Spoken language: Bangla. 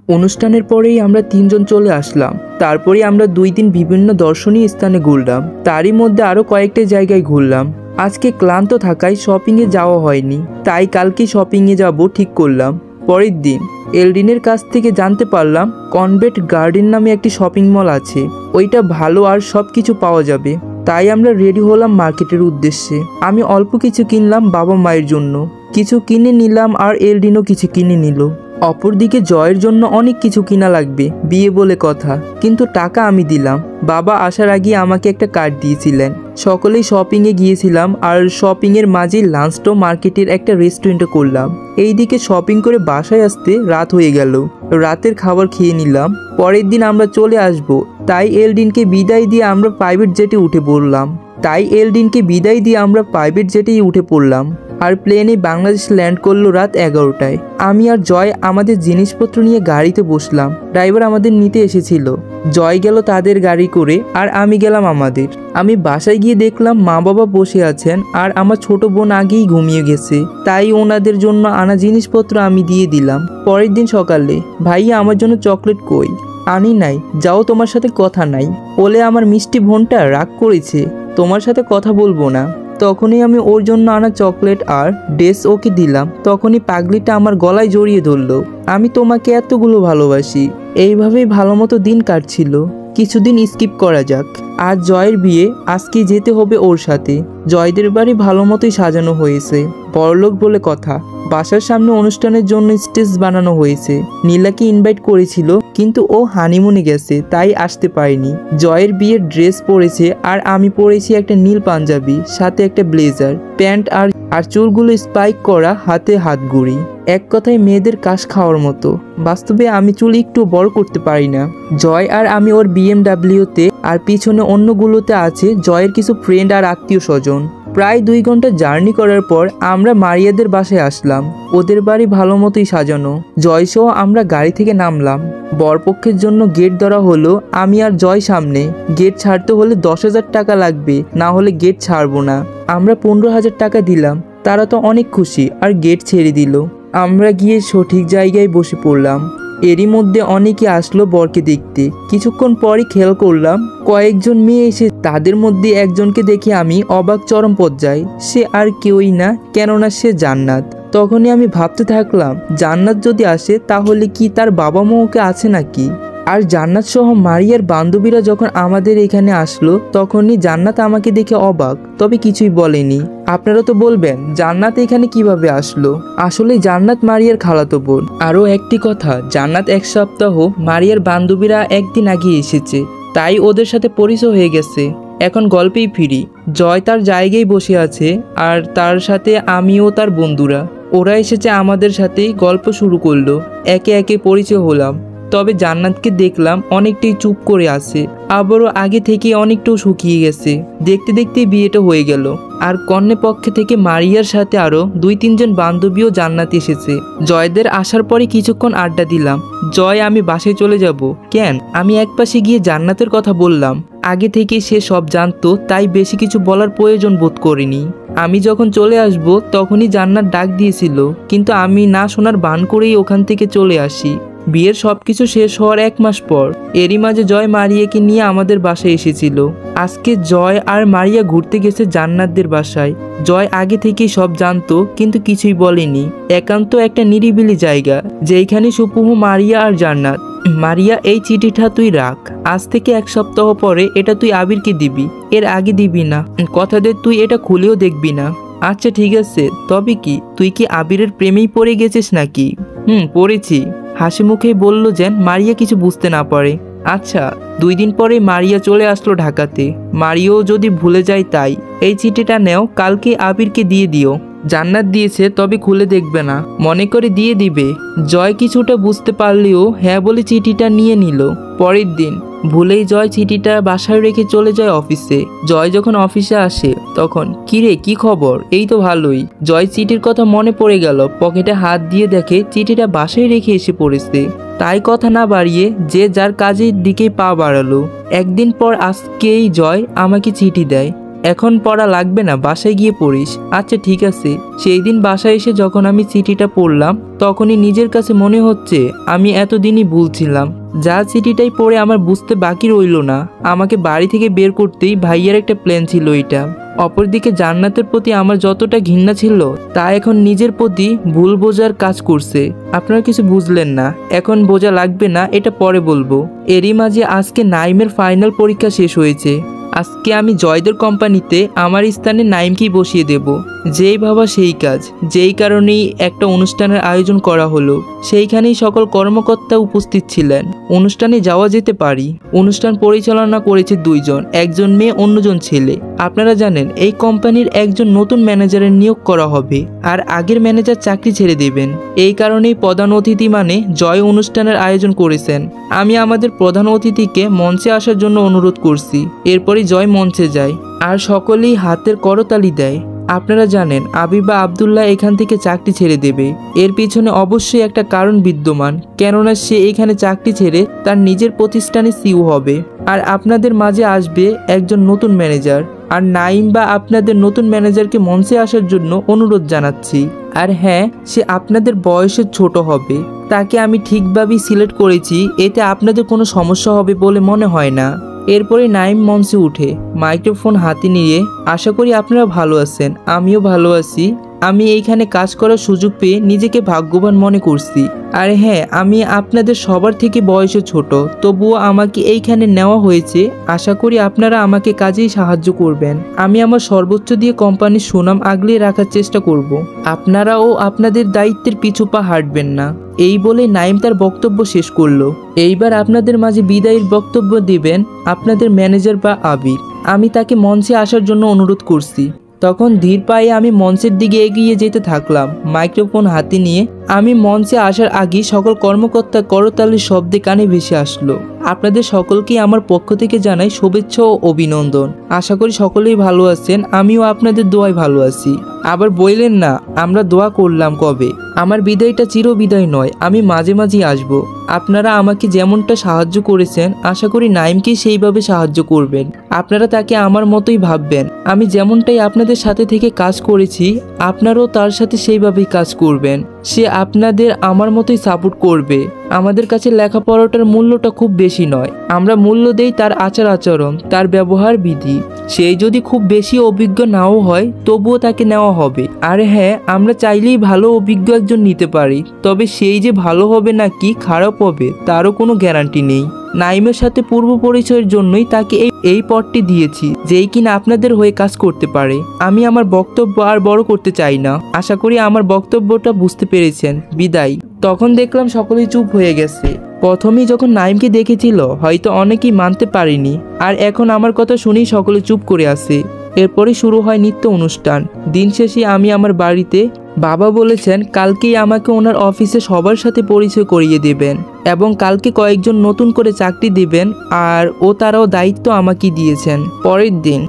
অনুষ্ঠানের পরেই আমরা 3 জন চলে আসলাম। তারপরে আমরা 2 দিন বিভিন্ন দর্শনীয় স্থানে ঘুরলাম। তারই মধ্যে আরও কয়েকটা জায়গায় ঘুরলাম। আজকে ক্লান্ত থাকায় শপিংয়ে যাওয়া হয়নি, তাই কালকে শপিংয়ে যাব ঠিক করলাম। পরের দিন এলডিনের কাছ থেকে জানতে পারলাম কনভেন্ট গার্ডেন নামে একটি শপিং মল আছে, ওইটা ভালো আর সব কিছু পাওয়া যাবে। তাই আমরা রেডি হলাম মার্কেটের উদ্দেশ্যে। আমি অল্প কিছু কিনলাম বাবা মায়ের জন্য, কিছু কিনে নিলাম আর এলডিনও কিছু কিনে নিল। অপরদিকে জয়ের জন্য অনেক কিছু কিনা লাগবে, বিয়ে বলে কথা, কিন্তু টাকা আমি দিলাম। বাবা আসার আগে আমাকে একটা কার্ড দিয়েছিলেন। সকলেই শপিংয়ে গিয়েছিলাম আর শপিংয়ের মাঝে লাঞ্চটাও মার্কেটের একটা রেস্টুরেন্টে করলাম। এইদিকে শপিং করে বাসায় আসতে রাত হয়ে গেল। রাতের খাবার খেয়ে নিলাম। পরের দিন আমরা চলে আসব, তাই এলডিনকে বিদায় দিয়ে আমরা প্রাইভেট জেটেই উঠে পড়লাম। আর প্লেনে বাংলাদেশ ল্যান্ড করলো রাত 11টায়। আমি আর জয় আমাদের জিনিসপত্র নিয়ে গাড়িতে বসলাম। ড্রাইভার আমাদের নিতে এসেছিল। জয় গেল তাদের গাড়ি করে আর আমি গেলাম আমাদের। আমি বাসায় গিয়ে দেখলাম মা বাবা বসে আছেন আর আমার ছোট বোন আগেই ঘুমিয়ে গেছে, তাই ওনাদের জন্য আনা জিনিসপত্র আমি দিয়ে দিলাম। পরের দিন সকালে, ভাইয়া আমার জন্য চকলেট কই? আনি নাই। যাও, তোমার সাথে কথা নাই বলে আমার মিষ্টি বোনটা রাগ করেছে, তোমার সাথে কথা বলবো না। তখনই আমি ওর জন্য আনা চকলেট আর ড্রেস ওকে দিলাম। তখনই পাগলিটা আমার গলায় জড়িয়ে ধরলো, আমি তোমাকে এতগুলো ভালোবাসি। এইভাবেই ভালো মতো দিন কাটছিল। কিছুদিন স্কিপ করা যাক। আজ জয়ের বিয়ে, আজকে যেতে হবে ওর সাথে। জয়দের বাড়ি ভালো মতোই সাজানো হয়েছে, বড়লোক বলে কথা। বাসার সামনে অনুষ্ঠানের জন্য স্টেজ বানানো হয়েছে। নীলাকে ইনভাইট করেছিল, কিন্তু ও হানিমুনে গেছে, তাই আসতে পারেনি। জয়ের বিয়ের ড্রেস পরেছে আর আমি পরেছি একটা নীল পাঞ্জাবি, সাথে একটা ব্লেজার, প্যান্ট আর চুলগুলো স্পাইক করা, হাতে হাতঘড়ি। এক কথায় মেয়েদের কাশ খাওয়ার মতো। বাস্তবে আমি চুল একটু বড় করতে পারি না। জয় আর আমি ওর বিএমডাব্লিউতে, আর পিছনে অন্যগুলোতে আছে জয়ের কিছু ফ্রেন্ড আর আত্মীয় স্বজন। প্রায় 2 ঘন্টা জার্নি করার পর আমরা মারিয়াদের বাসায় আসলাম। ওদের বাড়ি ভালো মতোই সাজানো। জয়সহ আমরা গাড়ি থেকে নামলাম। বরপক্ষের জন্য গেট ধরা হলো। আমি আর জয় সামনে। গেট ছাড়তে হলে 10,000 টাকা লাগবে, না হলে গেট ছাড়বো না। আমরা 15,000 টাকা দিলাম। তারা তো অনেক খুশি আর গেট ছেড়ে দিল। আমরা গিয়ে সঠিক জায়গায় বসে পড়লাম। এরই মধ্যে অনেকে আসলো বরকে দেখতে। কিছুক্ষণ পরই খেয়াল করলাম কয়েকজন মেয়ে এসে, তাদের মধ্যে একজনকে দেখে আমি অবাক চরম পর্যায়ে। সে আর কেউই না, কেননা সে জান্নাত। তখনই আমি ভাবতে থাকলাম, জান্নাত যদি আসে তাহলে কি তার বাবা মা ওকে আছে নাকি? আর জান্নাত সহ মারিয়ার বান্ধবীরা যখন আমাদের এখানে আসলো, তখনই জান্নাত আমাকে দেখে অবাক, তবে কিছুই বলেনি। আপনারা তো বলবেন জান্নাত এখানে কিভাবে আসলো? আসলে জান্নাত মারিয়ার খালাতো বোন। আরও একটি কথা, জান্নাত 1 সপ্তাহ, মারিয়ার বান্ধবীরা একদিন আগে এসেছে, তাই ওদের সাথে পরিচয় হয়ে গেছে। এখন গল্পেই ফিরি। জয় তার জায়গায় বসে আছে আর তার সাথে আমিও তার বন্ধুরা। ওরা এসেছে আমাদের সাথেই, গল্প শুরু করলো। একে একে পরিচয় হলাম। তবে জান্নাতকে দেখলাম অনেকটাই চুপ করে আছে, আবারও আগে থেকে অনেকটাও শুকিয়ে গেছে। দেখতে দেখতে বিয়েটা হয়ে গেল। আর কন্যা পক্ষে থেকে মারিয়ার সাথে আরও 2-3 জন বান্ধবীও জান্নাত এসেছে। জয়দের আসার পরে কিছুক্ষণ আড্ডা দিলাম। জয়, আমি বাসায় চলে যাব। কেন? আমি একপাশে গিয়ে জান্নাতের কথা বললাম। আগে থেকে সে সব জানতো, তাই বেশি কিছু বলার প্রয়োজন বোধ করিনি। আমি যখন চলে আসব তখনই জান্নাত ডাক দিয়েছিল, কিন্তু আমি না শোনার ভান করেই ওখান থেকে চলে আসি। বিয়ের সবকিছু শেষ হওয়ার 1 মাস পর এরই মাঝে জয় মারিয়াকে নিয়ে আমাদের বাসায় এসেছিল। আজকে জয় আর মারিয়া ঘুরতে গেছে জান্নাতদের বাসায়। জয় আগে থেকেই সব জানতো, কিন্তু কিছুই বলেনি। একান্ত একটা নিরিবিলি জায়গা, যেখানে সুপুহু মারিয়া আর জান্নাত। মারিয়া, এই চিঠিটা তুই রাখ। আজ থেকে 1 সপ্তাহ পরে এটা তুই আবিরকে দিবি, এর আগে দিবি না। কথা দে তুই এটা খুলেও দেখবি না। আচ্ছা ঠিক আছে, তবে কি তুই কি আবিরের প্রেমেই পড়ে গেছিস নাকি? পড়েছি, হাসি মুখেই বলল যেন মারিয়া কিছু বুঝতে না পারে। আচ্ছা, 2 দিন পরে মারিয়া চলে আসলো ঢাকাতে। মারিয়াও যদি ভুলে যায় তাই। এই চিঠিটা নেও, কালকে আবিরকে দিয়ে দিও। জান্নাত দিয়েছে, তবে খুলে দেখবে না, মনে করে দিয়ে দিবে। জয় কিছুটা বুঝতে পারলেও হ্যাঁ বলে চিঠিটা নিয়ে নিল। পরের দিন ভুলেই জয় চিঠিটা বাসায় রেখে চলে যায় অফিসে। জয় যখন অফিসে আসে তখন, কিরে কি খবর? এই তো ভালোই। জয় চিঠির কথা মনে পড়ে গেল, পকেটে হাত দিয়ে দেখে চিঠিটা বাসায় রেখে এসে পড়েছে। তাই কথা না বাড়িয়ে যে যার কাজের দিকে পা বাড়ালো। একদিন পর আজকেই জয় আমাকে চিঠি দেয়। এখন পড়া লাগবে না, বাসায় গিয়ে পড়িস। আচ্ছা ঠিক আছে। সেই দিন বাসায় এসে যখন আমি চিঠিটা পড়লাম তখনই নিজের কাছে মনে হচ্ছে আমি এতদিনই ভুলছিলাম। যা চিঠিটাই পড়ে আমার বুঝতে বাকি রইল না, আমাকে বাড়ি থেকে বের করতেই ভাইয়ার একটা প্ল্যান ছিল এটা। অপরদিকে জান্নাতের প্রতি আমার যতটা ঘৃণা ছিল তা এখন নিজের প্রতি ভুল বোঝার কাজ করছে। আপনারা কিছু বুঝলেন না, এখন বোঝা লাগবে না, এটা পরে বলবো। এরই মাঝে আজকে নাইমের ফাইনাল পরীক্ষা শেষ হয়েছে। আজকে আমি জয়দের কোম্পানিতে আমার স্থানে নাইমকেই বসিয়ে দেব। যেই ভাবা সেই কাজ। যেই কারণেই একটা অনুষ্ঠানের আয়োজন করা হলো, সেইখানেই সকল কর্মকর্তা উপস্থিত ছিলেন। অনুষ্ঠানে যাওয়া যেতে পারি। অনুষ্ঠান পরিচালনা করেছে দুইজন, একজন মেয়ে অন্যজন ছেলে। আপনারা জানেন এই কোম্পানির একজন নতুন ম্যানেজারের নিয়োগ করা হবে, আর আগের ম্যানেজার চাকরি ছেড়ে দেবেন। এই কারণেই প্রধান অতিথি মানে জয় অনুষ্ঠানের আয়োজন করেছেন। আমি আমাদের প্রধান অতিথিকে মঞ্চে আসার জন্য অনুরোধ করছি। এরপরই জয় মঞ্চে যায় আর সকলেই হাতের করতালি দেয়। আপনারা জানেন আবিবা আব্দুল্লাহ এখান থেকে চাকরি ছেড়ে দেবে। এর পিছনে অবশ্যই একটা কারণ বিদ্যমান, কেননা সে এখানে চাকরি ছেড়ে তার নিজের প্রতিষ্ঠানে সিইও হবে। আর আপনাদের মাঝে আসবে একজন নতুন ম্যানেজার। আর নাইম বা আপনাদের নতুন ম্যানেজারকে মঞ্চে আসার জন্য অনুরোধ জানাচ্ছি। আর হ্যাঁ, সে আপনাদের বয়সে ছোট হবে। তাকে আমি ঠিকভাবেই সিলেক্ট করেছি, এতে আপনাদের কোনো সমস্যা হবে বলে মনে হয় না। এরপরে নাইম মঞ্চে উঠে মাইক্রোফোন হাতে নিয়ে, আশা করি আপনারা ভালো আছেন, আমিও ভালো আছি। আমি এইখানে কাজ করার সুযোগ পেয়ে নিজেকে ভাগ্যবান মনে করছি। আর হ্যাঁ, আমি আপনাদের সবার থেকে বয়সে ছোট, তবুও আমাকে এইখানে নেওয়া হয়েছে। আশা করি আপনারা আমাকে কাজেই সাহায্য করবেন। আমি আমার সর্বোচ্চ দিয়ে কোম্পানির সুনাম আগলিয়ে রাখার চেষ্টা করব। আপনারাও আপনাদের দায়িত্বের পিছু পা হাঁটবেন না। এই বলে নাইম তার বক্তব্য শেষ করলো। এইবার আপনাদের মাঝে বিদায়ের বক্তব্য দিবেন আপনাদের ম্যানেজার বা আবির। আমি তাকে মঞ্চে আসার জন্য অনুরোধ করছি। তখন ধীর পায়ে আমি মঞ্চের দিকে এগিয়ে যেতে থাকলাম মাইক্রোফোন হাতে নিয়ে। আমি মঞ্চে আসার আগেই সকল কর্মকর্তা করতালির শব্দে কানে ভেসে আসলো। আপনাদের সকলকেই আমার পক্ষ থেকে জানাই শুভেচ্ছা ও অভিনন্দন। আশা করি সকলেই ভালো আছেন, আমিও আপনাদের দোয়ায় ভালো আছি। আবার বললেন না আমরা দোয়া করলাম কবে। আমার বিদায়টা চিরবিদায় নয়, আমি মাঝে মাঝেই আসব। আপনারা আমাকে যেমনটা সাহায্য করেছেন, আশা করি নাইমকে সেইভাবে সাহায্য করবেন। আপনারা তাকে আমার মতোই ভাববেন। আমি যেমনটাই আপনাদের সাথে থেকে কাজ করেছি, আপনারাও তার সাথে সেইভাবেই কাজ করবেন। সে আপনাদের আমার মতোই সাপোর্ট করবে। আমাদের কাছে লেখাপড়াটার মূল্যটা খুব বেশি নয়, আমরা মূল্য দেই তার আচার আচরণ, তার ব্যবহার বিধি। সেই যদি খুব বেশি অভিজ্ঞ নাও হয় তবুও তাকে নেওয়া হবে। আর হ্যাঁ, আমরা চাইলেই ভালো অভিজ্ঞ একজন নিতে পারি, তবে সেই যে ভালো হবে নাকি খারাপ হবে তারও কোনো গ্যারান্টি নেই। নাইমের সাথে পূর্ব পরিচয়ের জন্যই তাকে এই পদটি দিয়েছি, যেই কিনা আপনাদের হয়ে কাজ করতে পারে। আমি আমার বক্তব্য আর বড় করতে চাই না। আশা করি আমার বক্তব্যটা বুঝতে পেরেছেন। বিদায়। তখন দেখলাম সকলেই চুপ হয়ে গেছে। প্রথমেই যখন নাইমকে দেখেছিল হয়তো অনেকেই মানতে পারেনি, আর এখন আমার কথা শুনেই সকলে চুপ করে আছে। এরপরে শুরু হয় নৃত্য অনুষ্ঠান। দিন শেষে আমি আমার বাড়িতে। বাবা বলেছেন কালকেই আমাকে ওনার অফিসে সবার সাথে পরিচয় করিয়ে দেবেন এবং কালকে কয়েকজন নতুন করে চাকরি দিবেন, আর তারাও দায়িত্ব আমাকে দিয়েছেন। পরের দিন